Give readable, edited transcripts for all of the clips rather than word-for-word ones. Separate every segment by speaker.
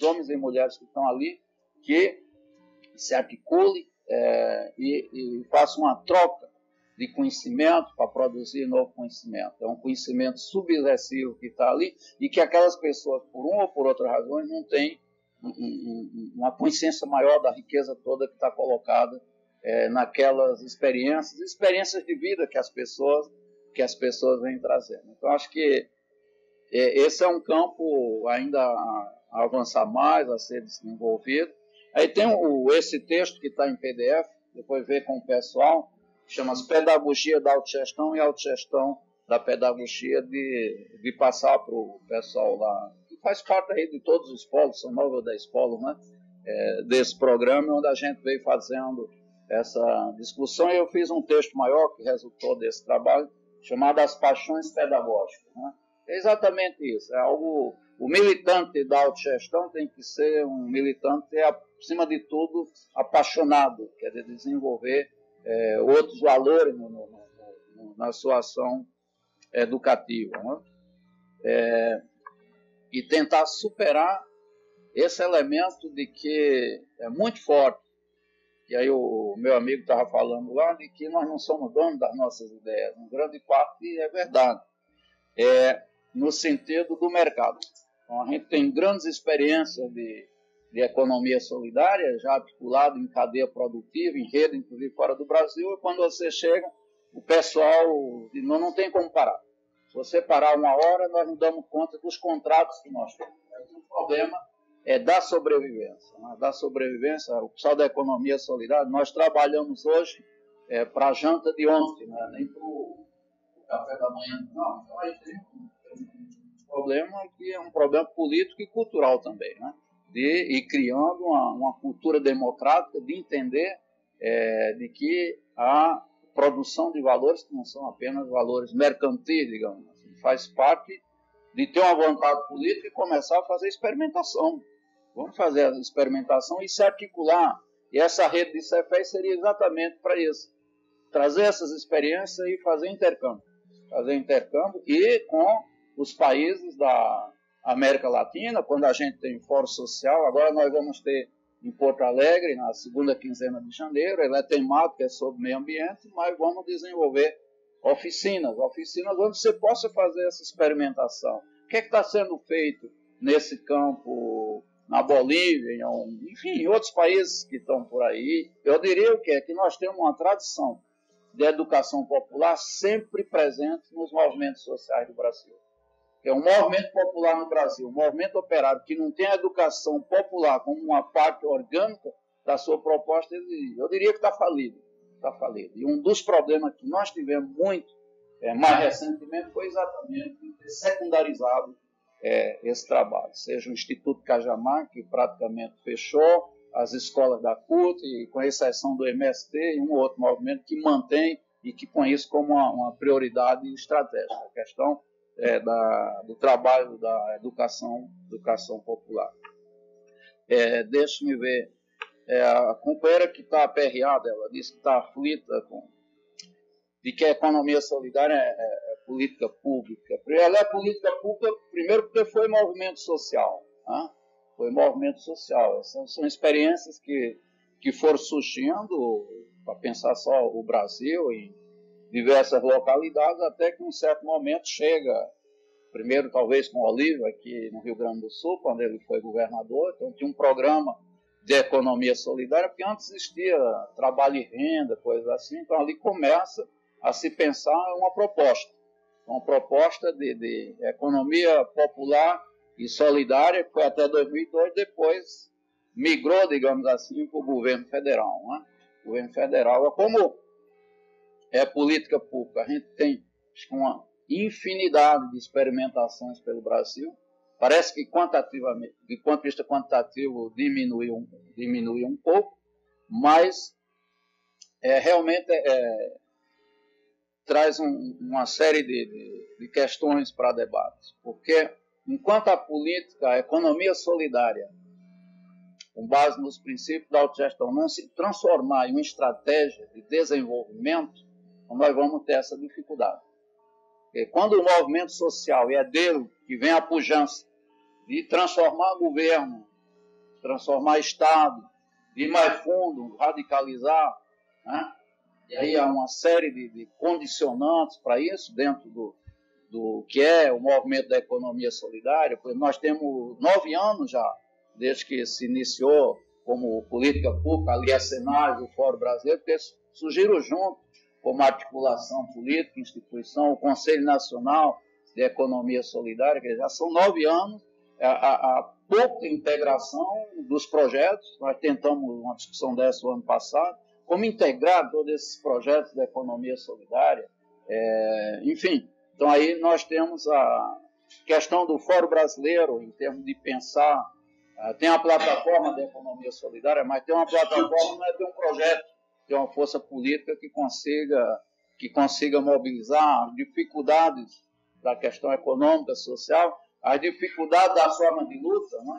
Speaker 1: homens e mulheres que estão ali, que se articule e faça uma troca de conhecimento para produzir novo conhecimento. É um conhecimento subversivo que está ali e que aquelas pessoas, por uma ou por outra razão, não têm uma consciência maior da riqueza toda que está colocada naquelas experiências de vida que as pessoas vêm trazendo. Então, acho que esse é um campo ainda a avançar mais, a ser desenvolvido. Aí tem esse texto que está em PDF, depois ver com o pessoal, que chama-se Pedagogia da Autogestão e Autogestão da Pedagogia, de passar para o pessoal lá, que faz parte aí de todos os polos, são 9 ou 10 polos, né, desse programa, onde a gente veio fazendo essa discussão, e eu fiz um texto maior que resultou desse trabalho, chamado As Paixões Pedagógicas, né? É exatamente isso, é algo... O militante da autogestão tem que ser um militante, acima de tudo, apaixonado, quer dizer, desenvolver outros valores na sua ação educativa, né? E tentar superar esse elemento de que é muito forte, e aí o meu amigo estava falando lá, de que nós não somos donos das nossas ideias, em grande parte é verdade, no sentido do mercado. Então, a gente tem grandes experiências de economia solidária, já articulado em cadeia produtiva, em rede, inclusive fora do Brasil, e quando você chega, o pessoal não tem como parar. Se você parar uma hora, nós não damos conta dos contratos que nós temos. O problema é da sobrevivência. Né? Da sobrevivência, o pessoal da economia solidária, nós trabalhamos hoje para a janta de ontem, né? Nem para o café da manhã, não. Então, aí tem problema que é um problema político e cultural também, né? De ir criando uma cultura democrática de entender de que a produção de valores que não são apenas valores mercantis, digamos assim, faz parte de ter uma vontade política e começar a fazer experimentação. Vamos fazer a experimentação e se articular. E essa rede de CEFES seria exatamente para isso. Trazer essas experiências e fazer intercâmbio. Fazer intercâmbio e com os países da América Latina, quando a gente tem fórum social. Agora nós vamos ter em Porto Alegre, na segunda quinzena de janeiro, ele é temático, é sobre meio ambiente, mas vamos desenvolver oficinas onde você possa fazer essa experimentação. O que está sendo feito nesse campo na Bolívia, enfim, em outros países que estão por aí? Eu diria o quê? Que nós temos uma tradição de educação popular sempre presente nos movimentos sociais do Brasil. É um movimento popular no Brasil, um movimento operário que não tem a educação popular como uma parte orgânica da sua proposta, eu diria que está falido. Está falido. E um dos problemas que nós tivemos muito, mais recentemente, foi exatamente ter secundarizado esse trabalho. Seja o Instituto Cajamar, que praticamente fechou, as escolas da CUT, e com exceção do MST, e um outro movimento que mantém e que põe isso como uma prioridade estratégica. A questão do trabalho da educação popular. Deixe-me ver. A companheira que está aperreada, ela disse que está aflita de que a economia solidária é política pública. Ela é política pública, primeiro, porque foi movimento social. Né? Foi movimento social. São experiências que foram surgindo, para pensar só o Brasil, em diversas localidades, até que em um certo momento chega, primeiro talvez com Olívio, aqui no Rio Grande do Sul, quando ele foi governador, então tinha um programa de economia solidária, porque antes existia trabalho e renda, coisas assim, então ali começa a se pensar uma proposta de economia popular e solidária, que foi até 2002, depois migrou, digamos assim, para o governo federal. Né? O governo federal, como é política pública, a gente tem uma infinidade de experimentações pelo Brasil. Parece que quantitativamente, de ponto de vista quantitativo, diminuiu um pouco, mas realmente traz uma série de questões para debate. Porque enquanto a política, a economia solidária, com base nos princípios da autogestão, não se transformar em uma estratégia de desenvolvimento, nós vamos ter essa dificuldade. Porque quando o movimento social, e é dele que vem a pujança, de transformar o governo transformar Estado, ir mais fundo, radicalizar, né? E aí há uma série de condicionantes para isso dentro do que é o movimento da economia solidária, pois nós temos 9 anos já, desde que se iniciou como política pública, ali a cenário do Fórum Brasileiro, porque surgiram junto como articulação política, instituição, o Conselho Nacional de Economia Solidária, que já são 9 anos, a pouca integração dos projetos. Nós tentamos uma discussão dessa o ano passado, como integrar todos esses projetos da economia solidária, enfim. Então aí nós temos a questão do Fórum Brasileiro, em termos de pensar, tem a plataforma da economia solidária, mas tem uma plataforma, não é ter um projeto, ter uma força política que consiga mobilizar as dificuldades da questão econômica, social, as dificuldades da forma de luta, né?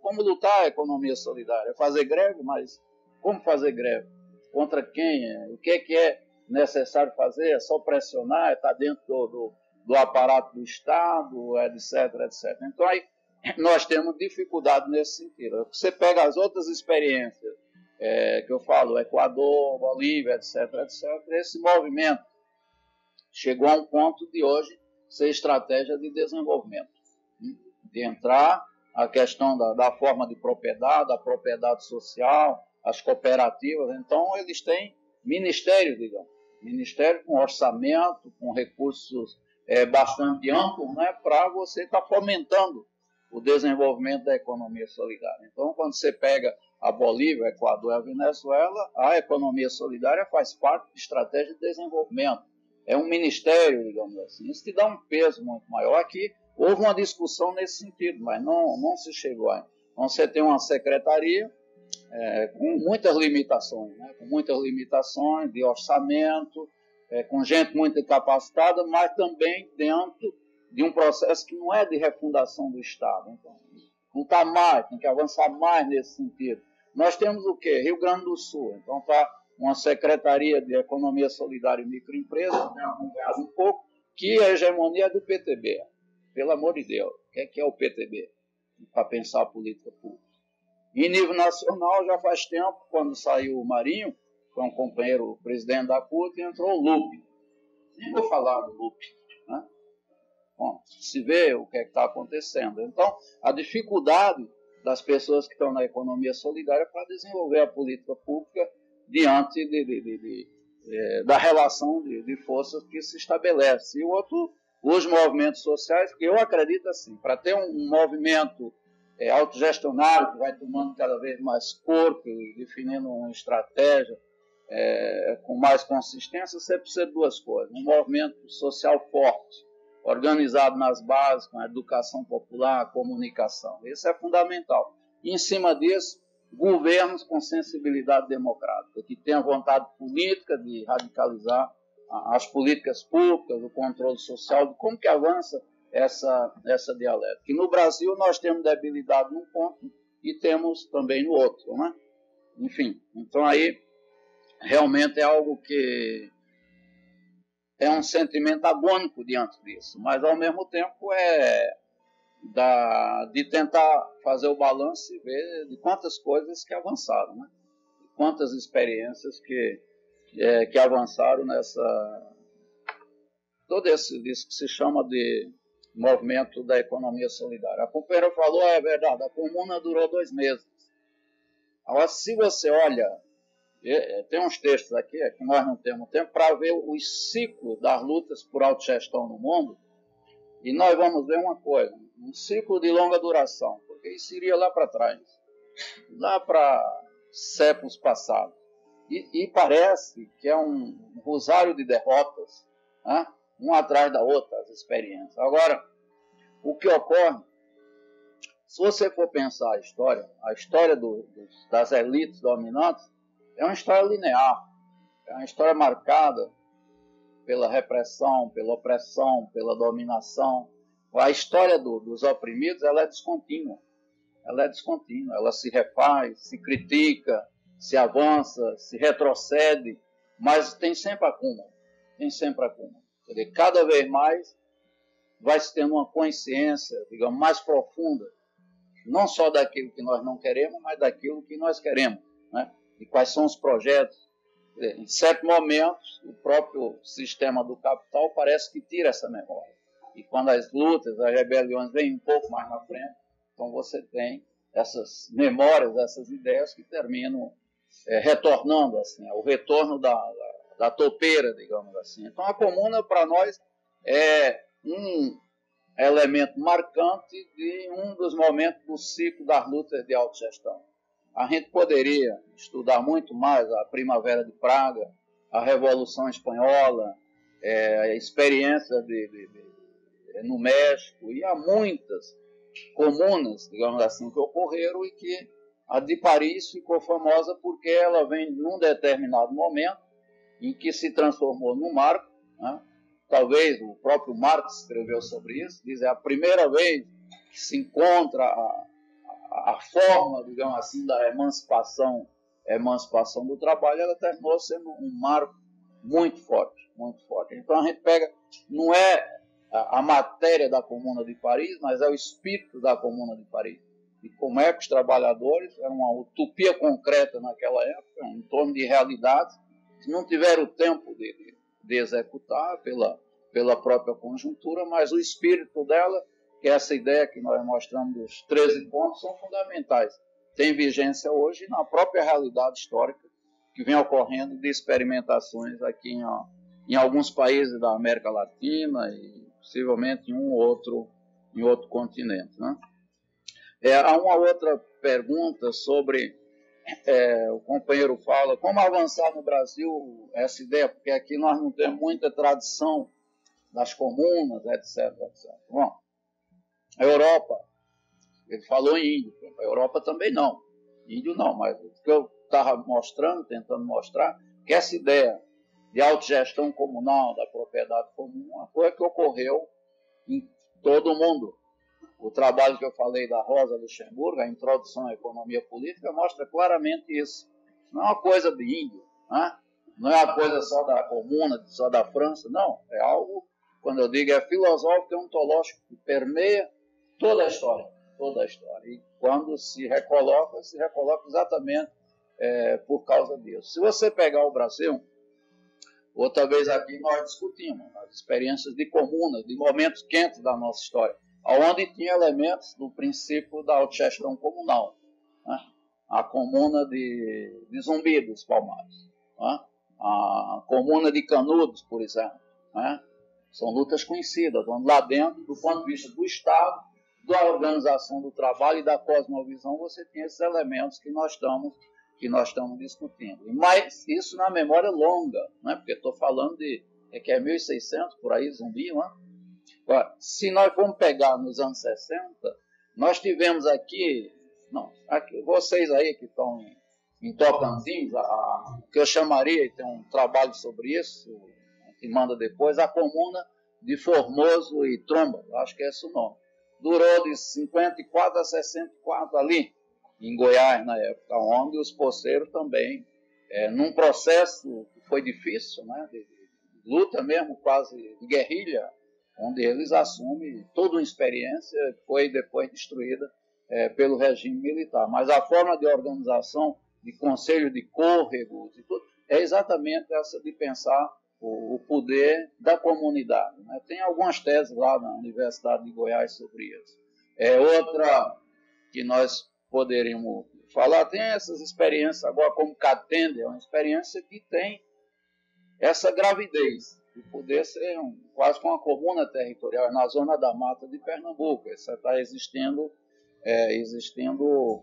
Speaker 1: Como lutar a economia solidária? Fazer greve, mas como fazer greve? Contra quem? O que é necessário fazer? É só pressionar? Está dentro do aparato do Estado, etc, etc. Então, aí nós temos dificuldade nesse sentido. Você pega as outras experiências, que eu falo, Equador, Bolívia, etc, etc, esse movimento chegou a um ponto de hoje ser estratégia de desenvolvimento, de entrar a questão da forma de propriedade, da propriedade social, as cooperativas. Então, eles têm ministério, digamos, ministério com orçamento, com recursos bastante amplos, né, para você estar fomentando o desenvolvimento da economia solidária. Então, quando você pega a Bolívia, o Equador e a Venezuela, a economia solidária faz parte de estratégia de desenvolvimento. É um ministério, digamos assim. Isso te dá um peso muito maior. Aqui houve uma discussão nesse sentido, mas não se chegou a... Então, você tem uma secretaria com muitas limitações, né? Com muitas limitações de orçamento, com gente muito capacitada, mas também dentro de um processo que não é de refundação do Estado. Então, lutar mais, tem que avançar mais nesse sentido. Nós temos o quê? Rio Grande do Sul. Então, está uma Secretaria de Economia Solidária e Microempresas, tem acompanhado um pouco, que a hegemonia é do PTB. Pelo amor de Deus, o que é o PTB? Para pensar a política pública. Em nível nacional, já faz tempo, quando saiu o Marinho, foi um companheiro presidente da CUT, entrou o Lupe. Nem vou falar do Lupe, né? Bom, se vê o que está acontecendo. Então, a dificuldade das pessoas que estão na economia solidária para desenvolver a política pública diante da relação de forças que se estabelece. E o outro, os movimentos sociais, porque eu acredito assim, para ter um movimento autogestionário que vai tomando cada vez mais corpo e definindo uma estratégia com mais consistência, você precisa de duas coisas. Um movimento social forte, organizado nas bases, com a educação popular, a comunicação. Isso é fundamental. E, em cima disso, governos com sensibilidade democrática, que tenham vontade política de radicalizar as políticas públicas, o controle social, de como que avança essa dialética. E no Brasil nós temos debilidade num ponto e temos também no outro, né? Enfim, então aí realmente é algo que é um sentimento agônico diante disso, mas ao mesmo tempo de tentar fazer o balanço e ver de quantas coisas que avançaram, né? De quantas experiências que avançaram nessa... Todo isso que se chama de movimento da economia solidária. A companheira falou, é verdade, a comuna durou 2 meses. Agora, se você olha, tem uns textos aqui, que nós não temos tempo, para ver os ciclos das lutas por autogestão no mundo, e nós vamos ver uma coisa, um ciclo de longa duração, porque isso iria lá para trás, lá para séculos passados. E parece que é um rosário de derrotas, né? Um atrás da outra, as experiências. Agora, o que ocorre, se você for pensar a história das elites dominantes é uma história linear, é uma história marcada pela repressão, pela opressão, pela dominação. A história dos oprimidos ela é descontínua, ela se refaz, se critica, se avança, se retrocede, mas tem sempre acúmulo. Quer dizer, cada vez mais vai se tendo uma consciência, digamos, mais profunda não só daquilo que nós não queremos, mas daquilo que nós queremos, né? E quais são os projetos. Em certos momentos, o próprio sistema do capital parece que tira essa memória. E quando as lutas, as rebeliões vêm um pouco mais na frente, então você tem essas memórias, essas ideias que terminam retornando, assim, o retorno da topeira, digamos assim. Então a comuna, para nós, é um elemento marcante de um dos momentos do ciclo das lutas de autogestão. A gente poderia estudar muito mais a Primavera de Praga, a Revolução Espanhola, a experiência no México, e há muitas comunas, digamos assim, que ocorreram, e que a de Paris ficou famosa porque ela vem num determinado momento em que se transformou num marco, né? Talvez o próprio Marx escreveu sobre isso, diz, é a primeira vez que se encontra a forma, digamos assim, da emancipação do trabalho. Ela terminou sendo um marco muito forte, muito forte. Então a gente pega, não é a matéria da Comuna de Paris, mas é o espírito da Comuna de Paris. E como é que os trabalhadores, era uma utopia concreta naquela época, em torno de realidades que não tiveram tempo de executar pela própria conjuntura, mas o espírito dela, que é essa ideia que nós mostramos dos 13 pontos, são fundamentais. Tem vigência hoje na própria realidade histórica que vem ocorrendo de experimentações aqui em alguns países da América Latina e possivelmente em outro continente, né? Há uma outra pergunta sobre, o companheiro fala, como avançar no Brasil essa ideia, porque aqui nós não temos muita tradição das comunas, etc, etc. Bom, a Europa, ele falou em índio, a Europa também não, índio não, mas o que eu estava tentando mostrar, que essa ideia de autogestão comunal, da propriedade comum, uma coisa que ocorreu em todo o mundo. O trabalho que eu falei da Rosa Luxemburgo, a introdução à economia política, mostra claramente isso. Não é uma coisa de índio, né? Não é uma coisa só da comuna, só da França, não. É algo, quando eu digo, é filosófico e ontológico, que permeia toda a história, toda a história. E quando se recoloca exatamente por causa disso. Se você pegar o Brasil, outra vez aqui nós discutimos as experiências de comunas, de momentos quentes da nossa história, onde tinha elementos do princípio da autogestão comunal, né? A comuna de Zumbi dos Palmares, né? A comuna de Canudos, por exemplo, né? São lutas conhecidas, onde lá dentro, do ponto de vista do Estado, da organização do trabalho e da cosmovisão, você tem esses elementos que nós estamos discutindo. Mas isso na memória longa, né? Porque estou falando que é 1600, por aí, Zumbi, né? Se nós vamos pegar nos anos 60, nós tivemos aqui vocês aí que estão em Tocantins, que eu chamaria, e tem um trabalho sobre isso, que manda depois, a comuna de Formoso e Tromba, acho que é esse o nome. Durou de 54 a 64 ali, em Goiás, na época, onde os poceiros também, num processo que foi difícil, né, de luta mesmo, quase de guerrilha, onde eles assumem toda uma experiência que foi depois destruída pelo regime militar. Mas a forma de organização, de conselho de côrregos e tudo, é exatamente essa de pensar o poder da comunidade, né? Tem algumas teses lá na Universidade de Goiás sobre isso. Outra que nós poderíamos falar, tem essas experiências agora, como Catende, é uma experiência que tem essa gravidez de poder ser quase como uma comuna territorial na zona da mata de Pernambuco. Isso está existindo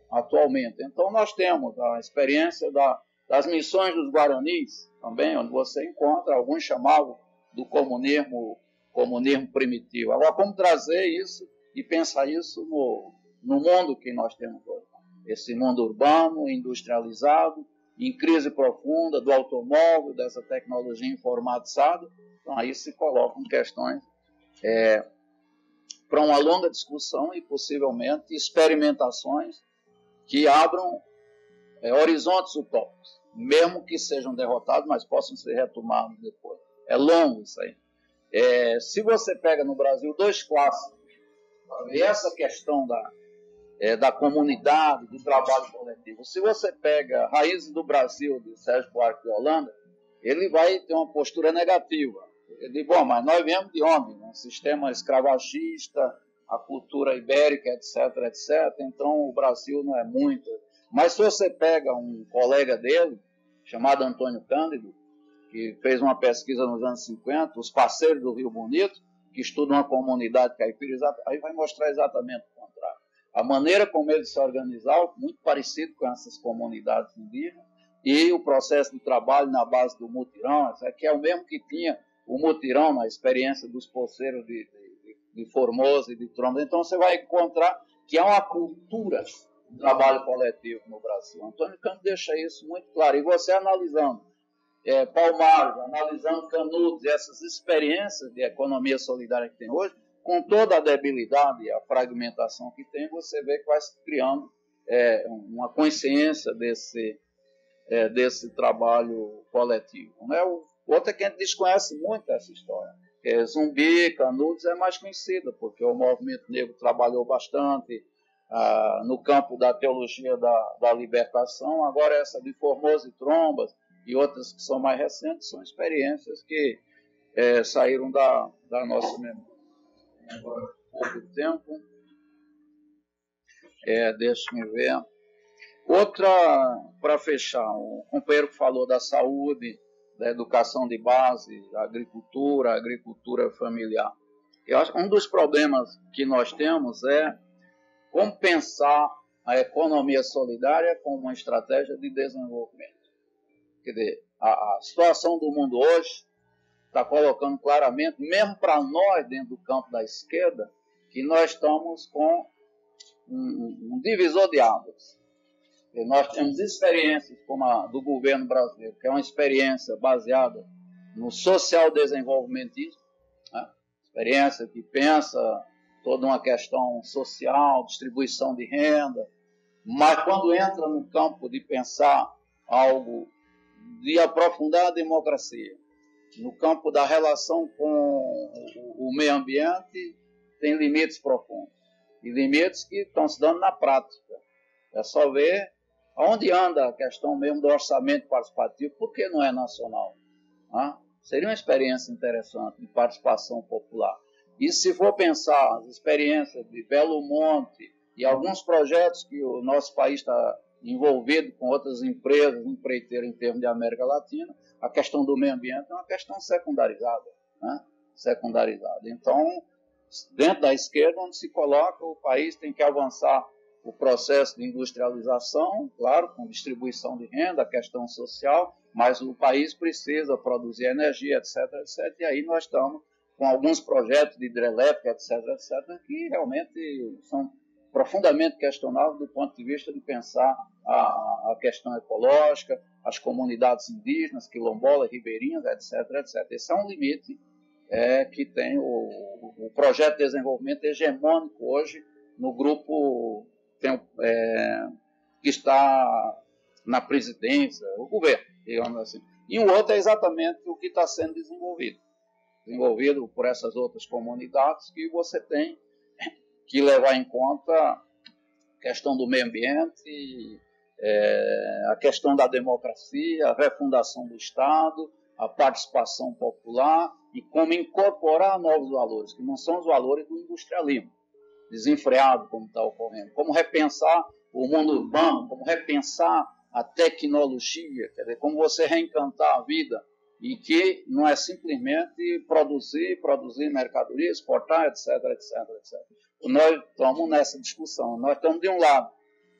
Speaker 1: atualmente. Então nós temos a experiência das missões dos Guaranis, também, onde você encontra, alguns chamavam do comunismo primitivo. Agora, como trazer isso e pensar isso no mundo que nós temos hoje? Esse mundo urbano, industrializado, em crise profunda, do automóvel, dessa tecnologia informatizada. Então, aí se colocam questões para uma longa discussão e, possivelmente, experimentações que abram horizontes utópicos, mesmo que sejam derrotados, mas possam ser retomados depois. É longo isso aí. Se você pega no Brasil dois clássicos, e essa questão da comunidade, do trabalho coletivo. Se você pega Raízes do Brasil, de Sérgio Buarque de Holanda, ele vai ter uma postura negativa. Ele diz, bom, mas nós viemos de onde? Um sistema escravagista, a cultura ibérica, etc., etc., então o Brasil não é muito. Mas se você pega um colega dele, chamado Antônio Cândido, que fez uma pesquisa nos anos 50, os parceiros do Rio Bonito, que estudam uma comunidade caipira, aí vai mostrar exatamente o contrário. A maneira como eles se organizaram, muito parecido com essas comunidades indígenas, e o processo de trabalho na base do mutirão, que é o mesmo que tinha o mutirão na experiência dos poceiros de Formosa e de Tromba. Então você vai encontrar que há uma cultura de trabalho coletivo no Brasil. Antônio Cândido deixa isso muito claro. E você analisando Palmares, analisando Canudos, essas experiências de economia solidária que tem hoje, com toda a debilidade e a fragmentação que tem, você vê que vai se criando uma consciência desse trabalho coletivo. Né? O outro é que a gente desconhece muito essa história. Zumbi, Canudos é mais conhecida, porque o movimento negro trabalhou bastante no campo da teologia da libertação. Agora essa de Formosa e Trombas e outras que são mais recentes são experiências que saíram da nossa memória. Agora, pouco tempo. Deixa-me ver. Outra, para fechar, o companheiro que falou da saúde, da educação de base, da agricultura familiar. Eu acho que um dos problemas que nós temos é como pensar a economia solidária como uma estratégia de desenvolvimento. Quer dizer, a situação do mundo hoje está colocando claramente, mesmo para nós dentro do campo da esquerda, que nós estamos com um divisor de águas. E nós temos experiências como a do governo brasileiro, que é uma experiência baseada no social-desenvolvimentismo, né? Experiência que pensa toda uma questão social, distribuição de renda, mas quando entra no campo de pensar algo de aprofundar a democracia, no campo da relação com o meio ambiente, tem limites profundos, e limites que estão se dando na prática. É só ver onde anda a questão mesmo do orçamento participativo, por que não é nacional? Seria uma experiência interessante de participação popular. E se for pensar as experiências de Belo Monte e alguns projetos que o nosso país está envolvido com outras empresas, empreiteiras em termos de América Latina, a questão do meio ambiente é uma questão secundarizada. Né? Secundarizada. Então, dentro da esquerda, onde se coloca, o país tem que avançar o processo de industrialização, claro, com distribuição de renda, a questão social, mas o país precisa produzir energia, etc., etc., e aí nós estamos com alguns projetos de hidrelétrica, etc., etc., que realmente são profundamente questionáveis do ponto de vista de pensar a questão ecológica, as comunidades indígenas, quilombolas, ribeirinhas, etc., etc. Esse é um limite que tem o projeto de desenvolvimento hegemônico hoje no grupo que está na presidência, o governo, digamos assim. E o outro é exatamente o que está sendo desenvolvido por essas outras comunidades, que você tem que levar em conta a questão do meio ambiente, a questão da democracia, a refundação do Estado, a participação popular e como incorporar novos valores, que não são os valores do industrialismo desenfreado, como está ocorrendo, como repensar o mundo urbano, como repensar a tecnologia, quer dizer, como você reencantar a vida e que não é simplesmente produzir mercadoria, exportar, etc., etc., etc. Nós estamos nessa discussão. Nós estamos, de um lado,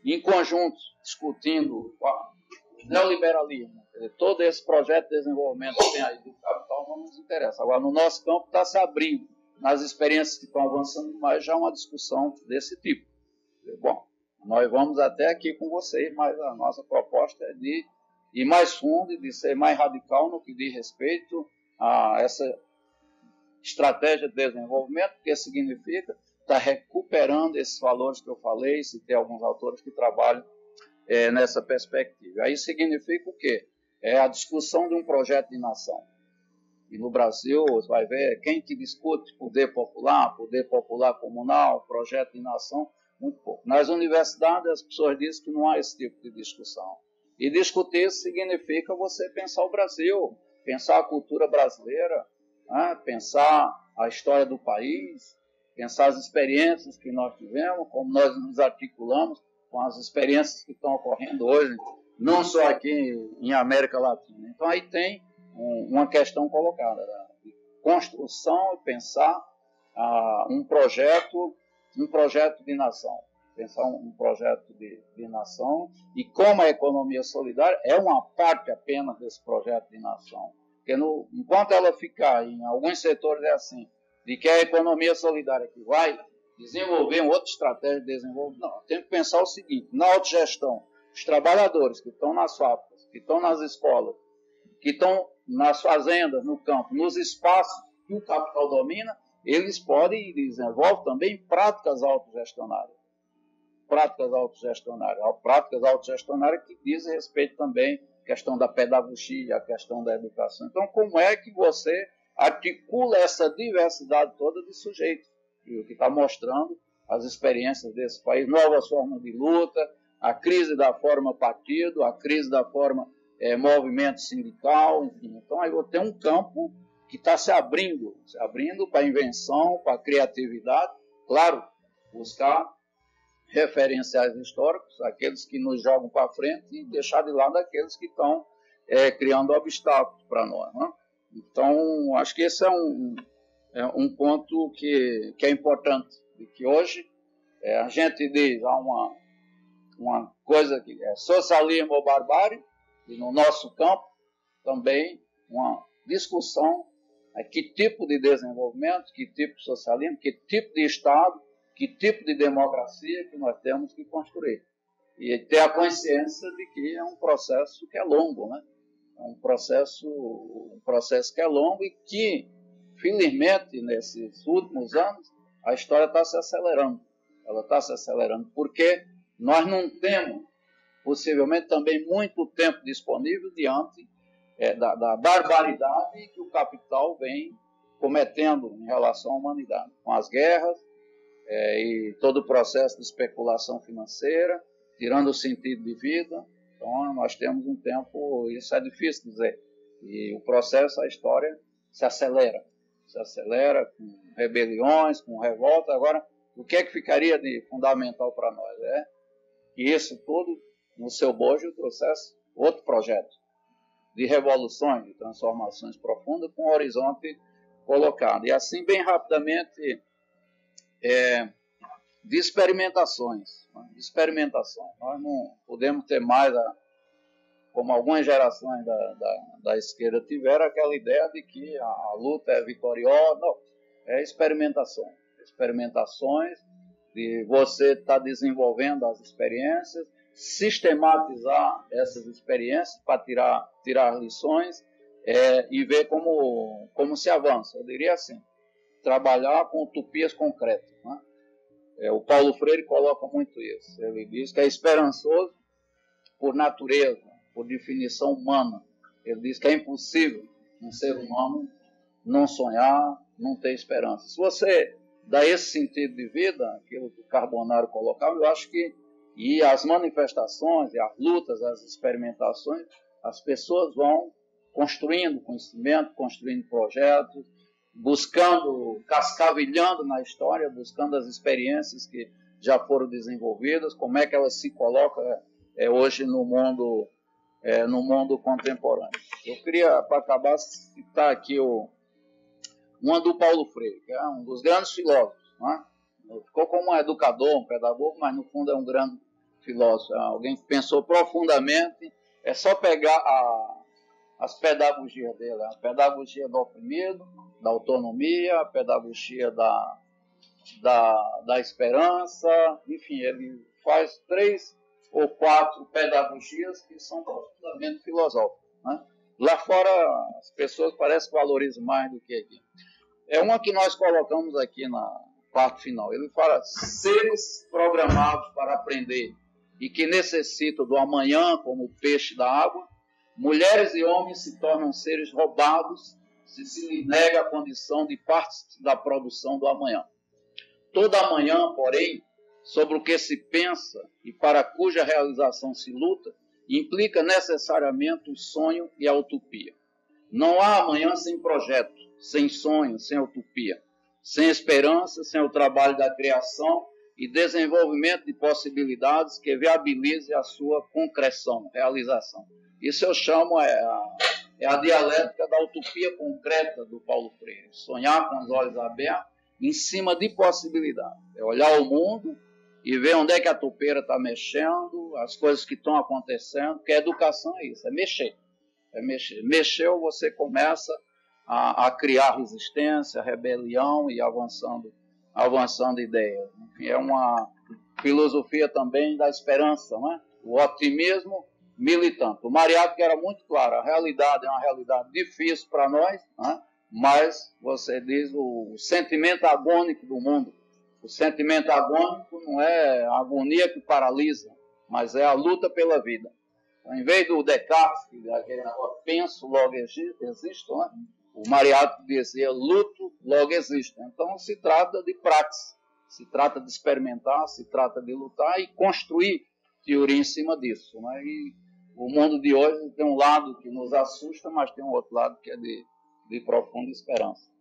Speaker 1: em conjunto, discutindo o neoliberalismo, quer dizer, todo esse projeto de desenvolvimento que tem aí do capital não nos interessa. Agora, no nosso campo está se abrindo, nas experiências que estão avançando mais, já uma discussão desse tipo. Bom, nós vamos até aqui com vocês, mas a nossa proposta é de ir mais fundo e de ser mais radical no que diz respeito a essa estratégia de desenvolvimento, que significa estar recuperando esses valores que eu falei, se tem alguns autores que trabalham nessa perspectiva. Aí significa o quê? É a discussão de um projeto de nação. E no Brasil, você vai ver quem que discute poder popular comunal, projeto de nação, Muito pouco. Nas universidades, as pessoas dizem que não há esse tipo de discussão. E discutir significa você pensar o Brasil, pensar a cultura brasileira, né? Pensar a história do país, pensar as experiências que nós tivemos, como nós nos articulamos com as experiências que estão ocorrendo hoje, não só aqui em América Latina. Então, aí tem uma questão colocada, né? De construção e pensar um projeto de nação. Pensar um projeto de nação e como a economia solidária é uma parte apenas desse projeto de nação. Porque enquanto ela ficar em alguns setores é assim, de que a economia solidária que vai desenvolver uma outra estratégia de desenvolvimento, não, tem que pensar o seguinte, na autogestão, os trabalhadores que estão nas fábricas, que estão nas escolas, que estão nas fazendas, no campo, nos espaços que o capital domina, eles podem e desenvolvem também práticas autogestionárias. Práticas autogestionárias que dizem respeito também à questão da pedagogia, à questão da educação. Então, como é que você articula essa diversidade toda de sujeitos? E o que está mostrando as experiências desse país, novas formas de luta, a crise da forma partido, a crise da forma movimento sindical, enfim. Então, aí eu tenho um campo que está se abrindo para a invenção, para a criatividade, claro, buscar referenciais históricos, aqueles que nos jogam para frente e deixar de lado aqueles que estão criando obstáculos para nós. Né? Então, acho que esse é um ponto que é importante, de que hoje a gente diz, há uma coisa que é socialismo ou barbárie, e no nosso campo também uma discussão que tipo de desenvolvimento, que tipo de socialismo, que tipo de Estado, que tipo de democracia que nós temos que construir. E ter a consciência de que é um processo que é longo, né? É um processo que é longo e que, felizmente, nesses últimos anos, a história está se acelerando. Ela está se acelerando porque nós não temos, possivelmente, também muito tempo disponível diante da barbaridade que o capital vem cometendo em relação à humanidade, com as guerras, e todo o processo de especulação financeira, tirando o sentido de vida. Então, nós temos um tempo, isso é difícil dizer, e o processo, a história, se acelera com rebeliões, com revolta. Agora, o que é que ficaria de fundamental para nós? É que isso tudo, no seu bojo, trouxesse outro projeto de revoluções, de transformações profundas, com o horizonte colocado. E assim, bem rapidamente, de experimentações. Nós não podemos ter mais, como algumas gerações da esquerda tiveram, aquela ideia de que a luta é vitoriosa. Não, é experimentações de você estar desenvolvendo as experiências, sistematizar essas experiências para tirar lições e ver como se avança. Eu diria assim, trabalhar com utopias concretas. Né? O Paulo Freire coloca muito isso. Ele diz que é esperançoso por natureza, por definição humana. Ele diz que é impossível um ser humano não sonhar, não ter esperança. Se você dá esse sentido de vida, aquilo que o Carbonaro colocava, eu acho que e as manifestações, e as lutas, as experimentações, as pessoas vão construindo conhecimento, construindo projetos, buscando, cascavilhando na história, buscando as experiências que já foram desenvolvidas, como é que elas se colocam hoje no mundo contemporâneo. Eu queria, para acabar, citar aqui uma do Paulo Freire, que é um dos grandes filósofos. Né? Ficou como um educador, um pedagogo, mas no fundo é um grande filósofo, alguém que pensou profundamente. É só pegar as pedagogias dele, a pedagogia do oprimido, da autonomia, a pedagogia da esperança, enfim, ele faz 3 ou 4 pedagogias que são profundamente filosóficas. Né? Lá fora as pessoas parecem que valorizam mais do que aqui. É uma que nós colocamos aqui na parte final. Ele fala: seres programados para aprender e que necessitam do amanhã como o peixe da água, mulheres e homens se tornam seres roubados se lhes nega a condição de parte da produção do amanhã. Toda manhã, porém, sobre o que se pensa e para cuja realização se luta, implica necessariamente o sonho e a utopia. Não há amanhã sem projeto, sem sonho, sem utopia, sem esperança, sem o trabalho da criação e desenvolvimento de possibilidades que viabilize a sua concreção, realização. Isso eu chamo a dialética da utopia concreta do Paulo Freire. Sonhar com os olhos abertos em cima de possibilidades. É olhar o mundo e ver onde é que a topeira está mexendo, as coisas que estão acontecendo, porque a educação é isso, é mexer. É mexer. Mexeu, você começa a criar resistência, rebelião e avançando ideias. Enfim, é uma filosofia também da esperança, né? O otimismo militante. O Mariátegui era muito claro, a realidade é uma realidade difícil para nós, né? Mas, você diz, o sentimento agônico do mundo. O sentimento agônico não é a agonia que paralisa, mas é a luta pela vida. Então, em vez do Descartes, que aquele negócio, penso, logo existo, né? O Mariátegui dizia, luto, logo existo. Então, se trata de prática, se trata de experimentar, se trata de lutar e construir teoria em cima disso, né? E o mundo de hoje tem um lado que nos assusta, mas tem um outro lado que é de profunda esperança.